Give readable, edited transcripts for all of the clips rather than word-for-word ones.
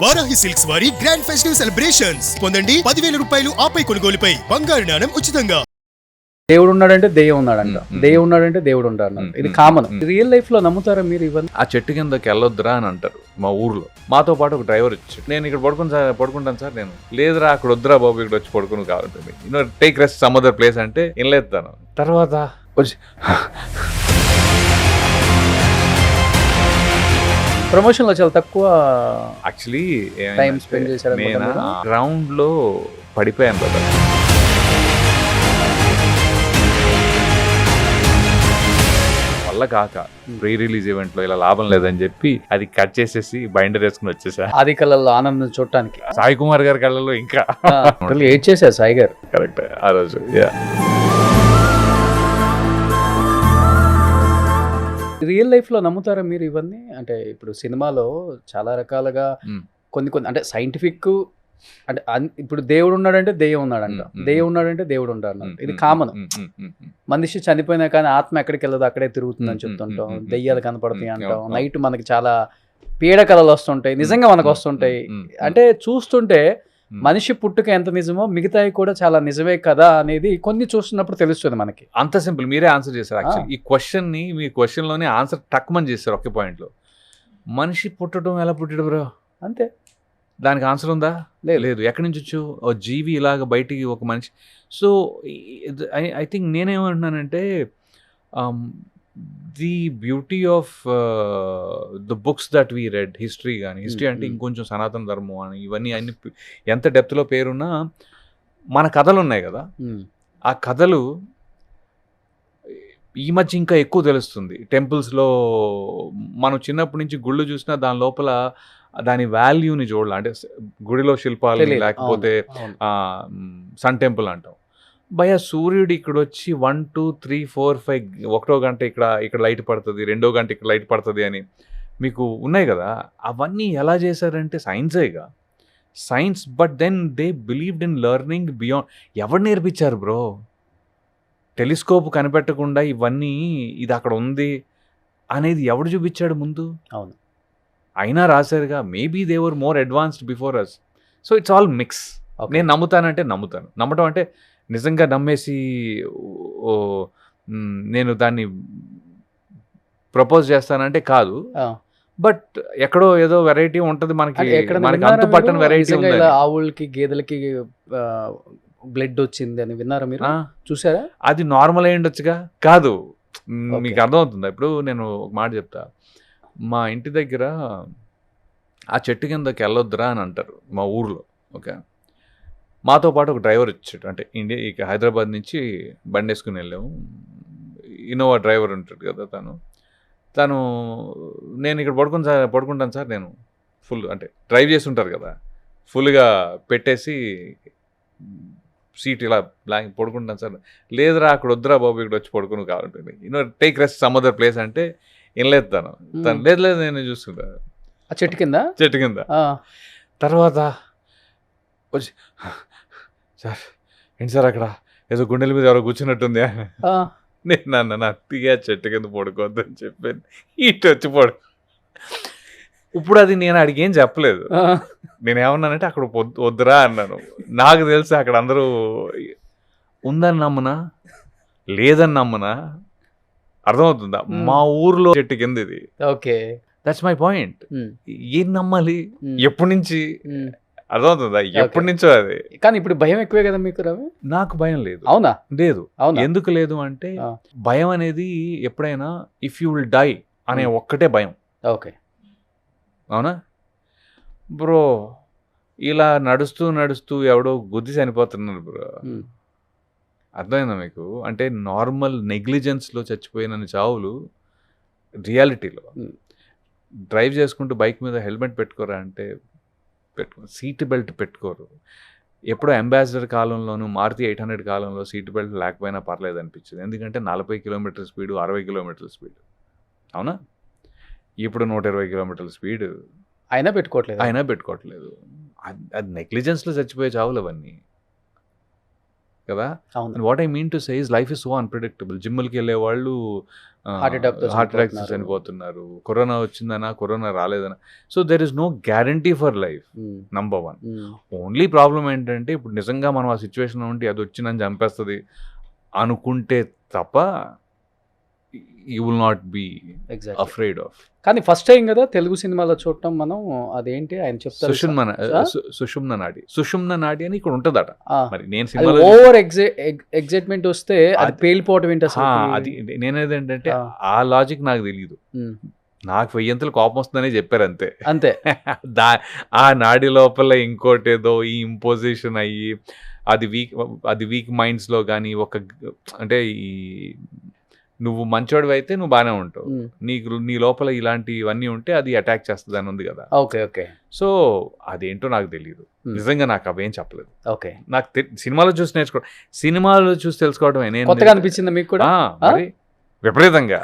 Varahi silks వారి grand festive celebrations పొందండి 10,000 రూపాయలు ఆపై కొనుగోలుపై బంగారు నాణెం ఉచితంగా. దేవుడు ఉన్నాడంటే దెయ్యం ఉన్నాడంట, దెయ్యం ఉన్నాడంటే దేవుడు ఉంటాడు. ఇది కామన్. రియల్ లైఫ్ లో నమ్ముతారా మీరు ఇవన్నీ? ఆ చెట్టు కిందకి వెళ్ళొద్దురా అని అంటారు మా ఊర్లో. మాతో పాటు ఒక డ్రైవర్ వచ్చి, నేను ఇక్కడ పడుకుంటాను సార్. నేను లేదురా అక్కడ వద్దురా బాబు, ఇక్కడ వచ్చి పడుకుని కావాలి, take rest some other place అంటే వినలేస్తాను. తర్వాత వచ్చి ప్రమోషన్ లో చాలా తక్కువ యాక్చువల్లీ టైం స్పెండ్ చేశారు. నేను గ్రౌండ్ లో పడిపోయాను కదా. వల్ల కాక ప్రీ రిలీజ్ ఈవెంట్ లో ఇలా లాభం లేదని చెప్పి అది కట్ చేసేసి బైండర్ వేసుకుని వచ్చేసా. ఆది కళల్లో ఆనందం చూడటానికి సాయి కుమార్ గారి కళ్ళలో ఇంకా ఏడ్ చేశారు సాయి గారు. కరెక్ట్ ఆ రోజు. రియల్ లైఫ్ లో నమ్ముతారా మీరు ఇవన్నీ? అంటే ఇప్పుడు సినిమాలో చాలా రకాలుగా కొన్ని అంటే సైంటిఫిక్ అంటే ఇప్పుడు దేవుడు ఉన్నాడంటే దెయ్యం ఉన్నాడంట, దెయ్యం ఉన్నాడంటే దేవుడు ఉంటాడు. ఇది కామన్. మనిషి చనిపోయినా కానీ ఆత్మ ఎక్కడికి వెళ్ళదు, అక్కడే తిరుగుతుందని చెప్తుంటాం. దెయ్యాలు కనపడతాయి అంటాం. నైట్ మనకి చాలా పీడ కళలు వస్తుంటాయి, నిజంగా మనకు వస్తుంటాయి. అంటే చూస్తుంటే మనిషి పుట్టుక ఎంత నిజమో మిగతాయి కూడా చాలా నిజమే కదా అనేది కొన్ని చూస్తున్నప్పుడు తెలుస్తుంది మనకి. అంత సింపుల్. మీరే ఆన్సర్ చేశారు. యాక్చువల్లీ ఈ క్వశ్చన్ ని మీ క్వశ్చన్ లోనే ఆన్సర్ టక్మని చేశారు ఒకే పాయింట్ లో. మనిషి పుట్టడం ఎలా పుట్టాడు బ్రో? అంతే. దానికి ఆన్సర్ ఉందా? లేదు. ఎక్కడి నుంచి వచ్చు ఓ జీవి ఇలాగ బయటికి ఒక మనిషి? సో ఐ థింక్ నేనేమంటున్నానంటే the beauty of the books that we red, history కానీ, హిస్టరీ అంటే ఇంకొంచెం సనాతన ధర్మం అని ఇవన్నీ అన్ని ఎంత డెప్త్లో పేరున్నా మన కథలు ఉన్నాయి కదా, ఆ కథలు ఈ మధ్య ఇంకా ఎక్కువ తెలుస్తుంది. టెంపుల్స్లో మనం చిన్నప్పటి నుంచి గుళ్ళు చూసినా దాని లోపల దాని వాల్యూని చూడాలి. అంటే గుడిలో శిల్పాలు లేకపోతే సన్ టెంపుల్ అంటాం. భయ సూర్యుడు ఇక్కడ వచ్చి 1 2 3 4 5 ఒకటో గంట ఇక్కడ లైట్ పడుతుంది, 2వ గంట ఇక్కడ లైట్ పడుతుంది అని మీకు ఉన్నాయి కదా. అవన్నీ ఎలా చేశారంటే సైన్సేగా, science. But then they believed in learning beyond. ఎవరు నేర్పించారు బ్రో? టెలిస్కోప్ కనిపెట్టకుండా ఇవన్నీ ఇది అక్కడ ఉంది అనేది ఎవడు చూపించాడు ముందు? అవును, అయినా రాశారుగా. Maybe they were more advanced before us. So it's all mix. నేను నమ్ముతానంటే నమ్ముతాను. నమ్మటం అంటే నిజంగా నమ్మేసి నేను దాన్ని ప్రపోజ్ చేస్తానంటే కాదు. బట్ ఎక్కడో ఏదో వెరైటీ ఉంటుంది మనకి అంతుపట్టని వెరైటీ ఉంది. ఆవులకి గేదెలకి బ్లడ్ వచ్చింది అని విన్నారా మీరు? చూసారా? అది నార్మల్ అయి ఉండొచ్చుగా. కాదు, మీకు అర్థమవుతుందా? ఇప్పుడు నేను ఒక మాట చెప్తా. మా ఇంటి దగ్గర ఆ చెట్టు కిందకి వెళ్ళొద్దురా అని అంటారు మా ఊర్లో. ఓకే, మాతో పాటు ఒక డ్రైవర్ వచ్చాడు. అంటే ఇక హైదరాబాద్ నుంచి బండి వేసుకుని వెళ్ళాము. ఇన్నోవా డ్రైవర్ ఉంటాడు కదా, తను నేను ఇక్కడ పడుకుంటాను సార్. నేను ఫుల్ అంటే డ్రైవ్ చేసి ఉంటారు కదా, ఫుల్గా పెట్టేసి సీట్ ఇలా పడుకుంటాను సార్. లేదురా అక్కడ వద్దురా బాబు, ఇక్కడ వచ్చి పడుకుని కావాలి, take rest some other place అంటే వినలేస్తాను. తను లేదు నేను చూసుకుంటా ఆ చెట్టు కింద. తర్వాత వచ్చి, సార్ ఏంటి సార్ అక్కడ ఏదో గుండెల మీద ఎవరో కూర్చున్నట్టుంది. నేను అతిగా చెట్టు కింద పడుకోవద్దని చెప్పాను. ఇటు వచ్చి ఇప్పుడు అది నేను అడిగి ఏం చెప్పలేదు. నేనేమన్నానంటే అక్కడ వద్దురా అన్నాను. నాకు తెలిసి అక్కడ అందరూ ఉందని నమ్మనా లేదని నమ్మనా అర్థమవుతుందా? మా ఊర్లో చెట్టు కింద ఇది. Okay, that's my point. ఏం నమ్మాలి? ఎప్పటి నుంచి? అర్థమవుతుందా? ఎప్పటి నుంచో అది. కానీ ఇప్పుడు భయం ఎక్కువే కదా మీకు రవి? నాకు భయం లేదు. అవునా? లేదు. ఎందుకు లేదు అంటే భయం అనేది ఎప్పుడైనా ఇఫ్ యూ విల్ డై అనే ఒక్కటే భయం. ఓకే, అవునా బ్రో? ఇలా నడుస్తూ ఎవడో గుద్ది చనిపోతున్నారు బ్రో. అర్థమైందా మీకు? అంటే నార్మల్ నెగ్లిజెన్స్లో చచ్చిపోయిన చావులు రియాలిటీలో. డ్రైవ్ చేసుకుంటూ బైక్ మీద హెల్మెట్ పెట్టుకోరా అంటే పెట్టుకోరు, సీట్ బెల్ట్ పెట్టుకోరు. ఎప్పుడో అంబాసిడర్ కాలంలోనూ మారుతి 800 కాలంలో సీట్ బెల్ట్ లేకపోయినా పర్లేదు అనిపించింది. ఎందుకంటే 40 కిలోమీటర్ స్పీడు, 60 కిలోమీటర్ల స్పీడు. అవునా? ఇప్పుడు 120 కిలోమీటర్ల స్పీడు అయినా పెట్టుకోవట్లేదు. అది నెగ్లిజెన్స్లో చచ్చిపోయే చావులు అవన్నీ కదా. What I mean to say is life is so unpredictable. జిమ్లకి వెళ్ళే వాళ్ళు హార్ట్ అటాక్ చనిపోతున్నారు, కరోనా వచ్చిందనా కరోనా రాలేదనా. So there is no guarantee for life, number 1. Only problem ఏంటంటే ఇప్పుడు నిజంగా మనం ఆ సిచ్యువేషన్ ఉండి అది వచ్చి నన్ను చంపేస్తుంది అనుకుంటే తప్ప you will not be afraid of. కానీ ఫస్ట్ టైం కదా తెలుగు సినిమాలో చూడటం మనం, అదేంటి ఆయన చెప్తారు సుషుమ్న నాడి అని ఇక్కడ ఉంటదట. మరి నేను ఓవర్ ఎగ్జైట్మెంట్ వస్తే అది పేలిపోవటం ఏంటి అసలు? అది నేనేదంటే ఆ లాజిక్ నాకు తెలియదు. నాకు 1000 కోపం వస్తుందనే చెప్పారు అంతే. ఆ నాడి లోపల ఇంకోటి ఏదో ఈ ఇంపోజిషన్ అయ్యి అది వీక్ మైండ్స్ లో కానీ అంటే ఈ నువ్వు మంచోడివి అయితే నువ్వు బాగానే ఉంటావు, నీ లోపల ఇలాంటివన్నీ ఉంటే అది అటాక్ చేస్తుంది అని ఉంది కదా. ఓకే. సో అదేంటో నాకు తెలియదు, నిజంగా నాకు అవేం చెప్పలేదు. ఓకే, నాకు సినిమాలో చూసి నేర్చుకోవడం, సినిమాలో చూసి తెలుసుకోవడమే. కొత్తగా అనిపించింది మీకు కూడా? మరి విపరీతంగా.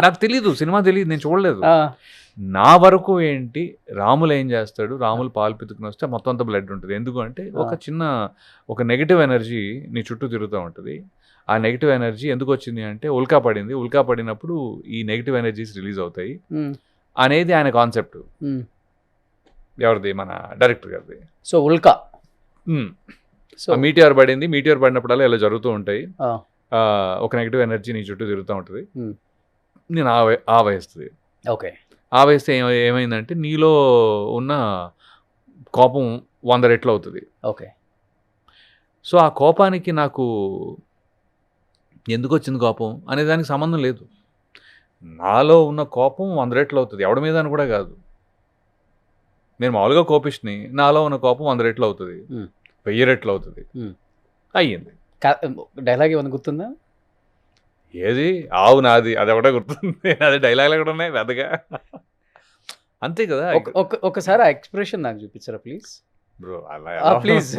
నాకు తెలీదు, సినిమా తెలియదు, నేను చూడలేదు. నా వరకు ఏంటి, రాములు ఏం చేస్తాడు, రాములు పాలు పితుకుని వస్తే మొత్తం అంతా బ్లడ్ ఉంటుంది. ఎందుకు అంటే ఒక నెగిటివ్ ఎనర్జీ నీ చుట్టూ తిరుగుతూ ఉంటుంది. ఆ నెగిటివ్ ఎనర్జీ ఎందుకు వచ్చింది అంటే ఉల్కా పడినప్పుడు ఈ నెగిటివ్ ఎనర్జీస్ రిలీజ్ అవుతాయి అనేది ఆయన కాన్సెప్ట్. ఎవరిది? మన డైరెక్టర్ గారిది. సో ఉల్కా మీటిఆర్ పడినప్పుడల్లా ఇలా జరుగుతూ ఉంటాయి. ఒక నెగిటివ్ ఎనర్జీ నీ చుట్టూ తిరుగుతూ ఉంటుంది, నేను ఆవహిస్తుంది. ఓకే, ఆవేస్తే ఏమైందంటే నీలో ఉన్న కోపం 100 రెట్లు అవుతుంది. ఓకే. సో ఆ కోపానికి నాకు ఎందుకు వచ్చింది కోపం అనే దానికి సంబంధం లేదు. నాలో ఉన్న కోపం 100 రెట్లు అవుతుంది, ఎవడి మీద అని కూడా కాదు. నేను మామూలుగా కోపిష్ని, నాలో ఉన్న కోపం 100 రెట్లు అవుతుంది, 1000 రెట్లు అవుతుంది. అయ్యింది. డైలాగ్ ఏమైనా గుర్తుందా? ఏది? ఆవు నాది, అది ఒకటే గుర్తుంది. అదే డైలాగ్లు కూడా ఉన్నాయి పెద్దగా, అంతే కదా. ఒకసారి ఆ ఎక్స్ప్రెషన్ నాకు చూపించారా ప్లీజ్? Bro please.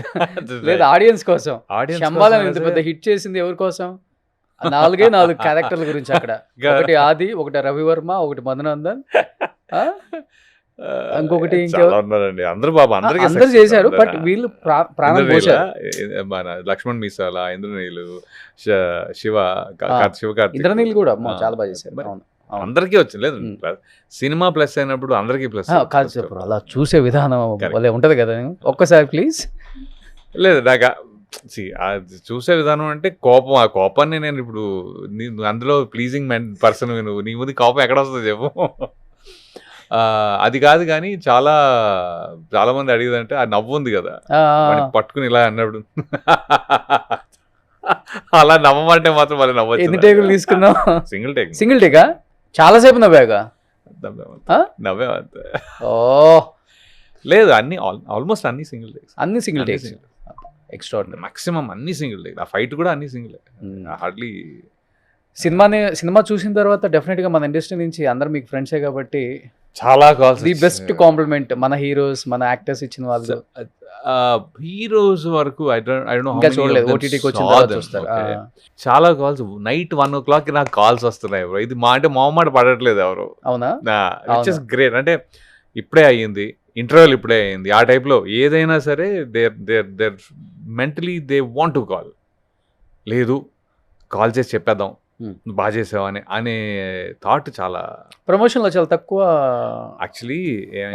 లేదు, ఆడియన్స్ కోసం. శంబాలని పెద్ద హిట్ చేసింది ఎవరి కోసం? 4 క్యారెక్టర్ల గురించి అక్కడ. ఒకటి ఆది, ఒకటి రవివర్మ, ఒకటి మధునందన్, ఇంకొకటి అందరూ చేశారు. బట్ వీళ్ళు ప్రాణం పోశారు. మన లక్ష్మణ్ మీసాల, ఇంద్రనీలు, శివ ఇంద్రనీల్ కూడా చాలా బాగా చేశారు. అందరికీ వచ్చింది. లేదు, సినిమా ప్లస్ అయినప్పుడు అందరికీ ప్లస్ కాదు చెప్పు. అలా చూసే విధానం ఉంటది కదా. ఒక్కసారి ప్లీజ్. లేదు, నాకు చూసే విధానం అంటే కోపం. ఆ కోపాన్ని నేను ఇప్పుడు అందులో ప్లీజింగ్ పర్సన్ నువ్వు, నీ ముందు కోపం ఎక్కడ వస్తుంది చెప్పు. అది కాదు. కానీ చాలా మంది అడిగేదంటే ఆ నవ్వు ఉంది కదా, పట్టుకుని ఇలా అన్నప్పుడు అలా నవ్వమంటే మాత్రం మళ్ళీ నవ్వచ్చు. ఎన్ని టేకులు తీసుకున్నావు? సింగిల్ టేకా? చాలాసేపు నవ్వాగా? నవ్వే లేదు, ఆల్మోస్ట్ అన్ని సింగిల్ టేక్స్. ఎక్స్ట్రార్డినరీ. మాక్సిమం అన్ని సింగిల్ టేక్. ఆ ఫైట్ కూడా అన్ని సింగిల్. హార్డ్లీ సినిమా చూసిన తర్వాత డెఫినెట్ గా మన ఇండస్ట్రీ నుంచి అందరు మీకు ఫ్రెండ్సే కాబట్టి చాలా కాల్స్. ది బెస్ట్ కాంప్లిమెంట్ మన హీరోస్, మన యాక్టర్స్ ఇచ్చిన వాళ్ళు. హీరోస్ వరకు చాలా కాల్స్. నైట్ 1 o'clock నాకు కాల్స్ వస్తున్నాయి. ఇది అంటే మొహమాట పడట్లేదు ఎవరు. అవునా? Which is great. అంటే ఇప్పుడే అయ్యింది, ఇంటర్వ్యూలు ఇప్పుడే అయ్యింది. ఆ టైప్లో ఏదైనా సరే there mentally they want to call. లేదు, కాల్ చేసి చెప్పేద్దాం బాగా చేసావు అనే థాట్. చాలా ప్రమోషన్లో చాలా తక్కువ యాక్చువల్లీ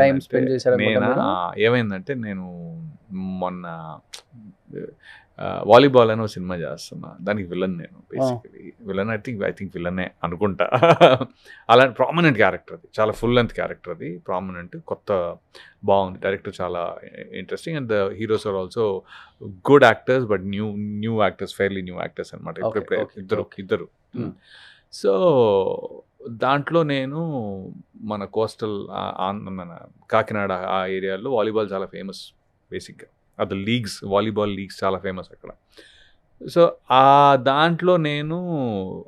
టైం స్పెండ్ చేశారు. ఏమైందంటే నేను మొన్న వాలీబాల్ అని ఒక సినిమా చేస్తున్నా, దానికి విలన్. నేను బేసికలీ విలన్. ఐ థింక్ విలనే అనుకుంటా. అలాంటి ప్రామినెంట్ క్యారెక్టర్ అది, చాలా ఫుల్ లెంత్ క్యారెక్టర్ అది, ప్రామినెంట్, కొత్త, బాగుంది. డైరెక్టర్ చాలా interesting and the heroes are also good actors, but new actors, fairly new actors అనమాట. ఇద్దరు. సో దాంట్లో నేను మన కోస్టల్ మన కాకినాడ ఆ ఏరియాలో వాలీబాల్ చాలా ఫేమస్ బేసిక్గా. అది వాలీబాల్ లీగ్స్ చాలా ఫేమస్ అక్కడ. సో ఆ దాంట్లో నేను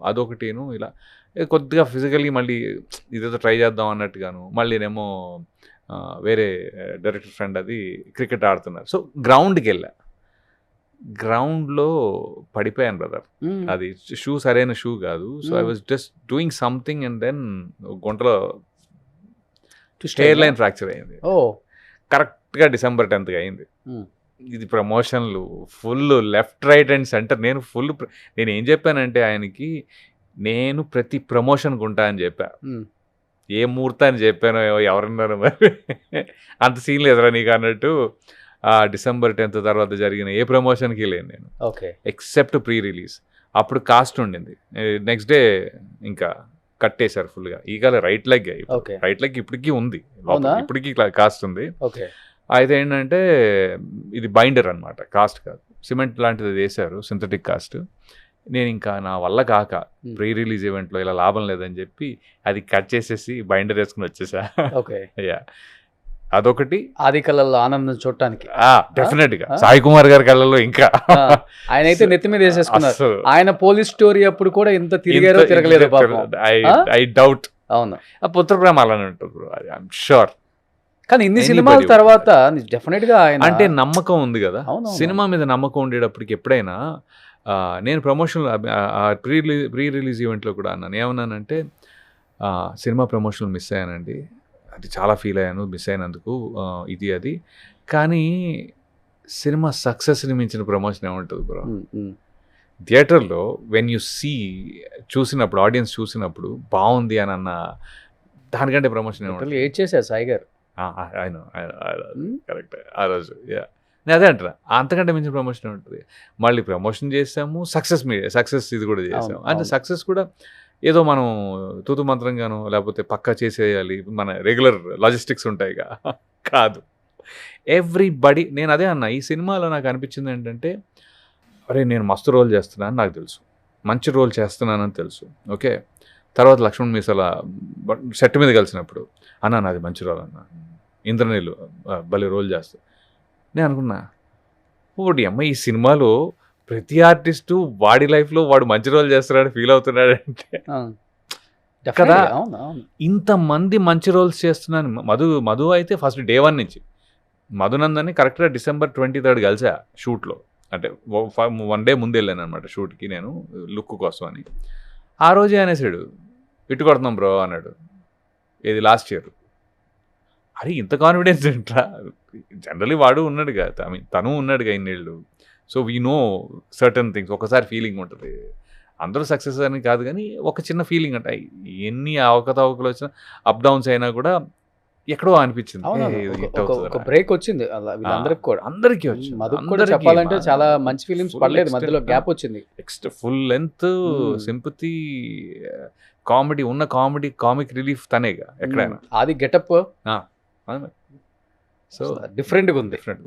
అదొకటేను ఇలా కొద్దిగా ఫిజికల్లీ మళ్ళీ ఇదేదో ట్రై చేద్దాం అన్నట్టుగాను. మళ్ళీనేమో వేరే డైరెక్టర్ ఫ్రెండ్ అది క్రికెట్ ఆడుతున్నారు. సో గ్రౌండ్కి వెళ్ళా, గ్రౌండ్లో పడిపోయాను బ్రదర్. అది షూ సరైన షూ కాదు. So I was just doing something and then గుంటలో హెయిర్ లైన్ ఫ్రాక్చర్ అయింది. కరెక్ట్గా December 10th అయింది. ఇది ప్రమోషన్లు full left right and center. నేను ఏం చెప్పానంటే ఆయనకి, నేను ప్రతి ప్రమోషన్కి ఉంటా అని చెప్పా. ఉమ్, ఏ ముహూర్తాన్ని చెప్పానో ఎవరన్నారు మరి, అంత సీన్ లేదురా నీకు అన్నట్టు. December 10th తర్వాత జరిగిన ఏ ప్రమోషన్కి లేను నేను, ఓకే ఎక్సెప్ట్ ప్రీ రిలీజ్. అప్పుడు కాస్ట్ ఉండింది, నెక్స్ట్ డే ఇంకా కట్టేశారు ఫుల్గా. ఈ కాలం right leg, okay right leg ఇప్పటికీ ఉంది, అవునా? ఇప్పటికీ కాస్ట్ ఉంది. ఓకే అయితే ఏంటంటే ఇది బైండర్ అనమాట, కాస్ట్ కాదు, సిమెంట్ లాంటిది వేశారు, సింథటిక్ కాస్ట్. నేను ఇంకా నా వల్ల కాక ప్రీ రిలీజ్ ఈవెంట్లో ఇలా లాభం లేదని చెప్పి అది కట్ చేసేసి బైండర్ వేసుకుని వచ్చేసా. ఓకే యా, అదొకటి. ఆది కళల్లో ఆనందం చూడటానికి డెఫినెట్ గా సాయి కుమార్ గారి కళ్ళలో ఇంకా ఆయన అయితే నెత్తి మీద వేసేసుకున్నారు. అస్సలు. ఆయన పోలీస్ స్టోరీ అప్పుడు కూడా ఇంత తిరిగారో తిరగలేదు పాపం. I doubt. అవును, ఆ పుత్రప్రేమ అలానే ఉంటుంది బ్రో, ఐఎమ్ షూర్. కానీ ఇన్ని Anybody సినిమాల would తర్వాత డెఫినెట్ గా ఆయన అంటే నమ్మకం ఉంది కదా, అవునవును. సినిమా మీద నమ్మకం ఉండేటప్పటికి ఎప్పుడైనా నేను ప్రమోషన్ ప్రీ రిలీజ్ ఈవెంట్లో కూడా అన్నాను, ఏమన్నానంటే సినిమా ప్రమోషన్లు మిస్ అయ్యానండి, అది చాలా ఫీల్ అయ్యాను మిస్ అయినందుకు, ఇది అది. కానీ సినిమా సక్సెస్ని మించిన ప్రమోషన్ ఏముంటుంది బ్రో. థియేటర్లో వెన్ యూ చూసినప్పుడు, ఆడియన్స్ చూసినప్పుడు బాగుంది అని అన్న దానికంటే ప్రమోషన్ ఏముంటుంది. ఏడ్ చేశారు సాయి గారు. ఆయన కరెక్ట్ ఆ రోజు. నేను అదే అంటారా, అంతకంటే మించిన ప్రమోషన్ ఉంటుంది. మళ్ళీ ప్రమోషన్ చేసాము, సక్సెస్ ఇది కూడా చేసాము. అంటే అవును. సక్సెస్ కూడా ఏదో మనం తూతు మంత్రంగానో లేకపోతే పక్కా చేసేయాలి, మన రెగ్యులర్ లాజిస్టిక్స్ ఉంటాయిగా, కాదు. ఎవ్రీబడి, నేను అదే అన్నా, ఈ సినిమాలో నాకు అనిపించింది ఏంటంటే, అరే నేను మస్తు రోల్ చేస్తున్నాను నాకు తెలుసు, మంచి రోల్ చేస్తున్నానని తెలుసు. ఓకే, తర్వాత లక్ష్మణ్ మీసాల సెట్ మీద కలిసినప్పుడు అన్నా నాది మంచి రోల్ అన్న, ఇంద్రనీళ్ళు భలే రోల్ చేస్తా. నేను అనుకున్నా, ఓడి అమ్మ ఈ సినిమాలో ప్రతి ఆర్టిస్టు వాడి లైఫ్లో వాడు మంచి రోల్ చేస్తున్నాడు ఫీల్ అవుతున్నాడు అంటే కదా. అవును అవును. ఇంతమంది మంచి రోల్స్ చేస్తున్నాను. మధు అయితే ఫస్ట్ డే 1 నుంచి, మధునందని కరెక్ట్గా December 23rd కలిసా షూట్లో. అంటే 1 డే ముందు వెళ్ళాను అనమాట షూట్కి నేను, లుక్ కోసం అని. ఆ రోజే అనేసాడు, ఇటు కొడుతున్నాం బ్రో అన్నాడు. ఇది లాస్ట్ ఇయర్. అరే ఇంత కాన్ఫిడెన్స్ ఏంట్రా, జనరలీ వాడు ఉన్నాడుగా, తను ఉన్నాడుగా ఇన్నేళ్ళు. So we know certain things. ఒకసారి ఫీలింగ్ ఉంటుంది, అందరూ సక్సెస్ అని కాదు కానీ ఒక చిన్న ఫీలింగ్ అంటే, ఎన్ని అవకతవకలు వచ్చినా అప్ డౌన్స్ అయినా కూడా ఎక్కడో అనిపించింది, అవునవును. "ఏ, ఇది hit ఒక అవుతుందిరా." బ్రేక్ వచ్చింది అలా వీళ్ళందరికి కూడా. అందరికీ వచ్చింది, మధుకు కూడా అందరికీ. చెప్పాలంటే చాలా మంచి ఫిలిమ్స్ full పడలేదు, extent, మధ్యలో గ్యాప్ వచ్చింది. ఫుల్ లెంత్ సింపతి, కామెడీ ఉన్న కామిక్ రిలీఫ్ తనేగా ఎక్కడైనా. అది గెటప్ సో డిఫరెంట్గా ఉంది. డిఫరెంట్.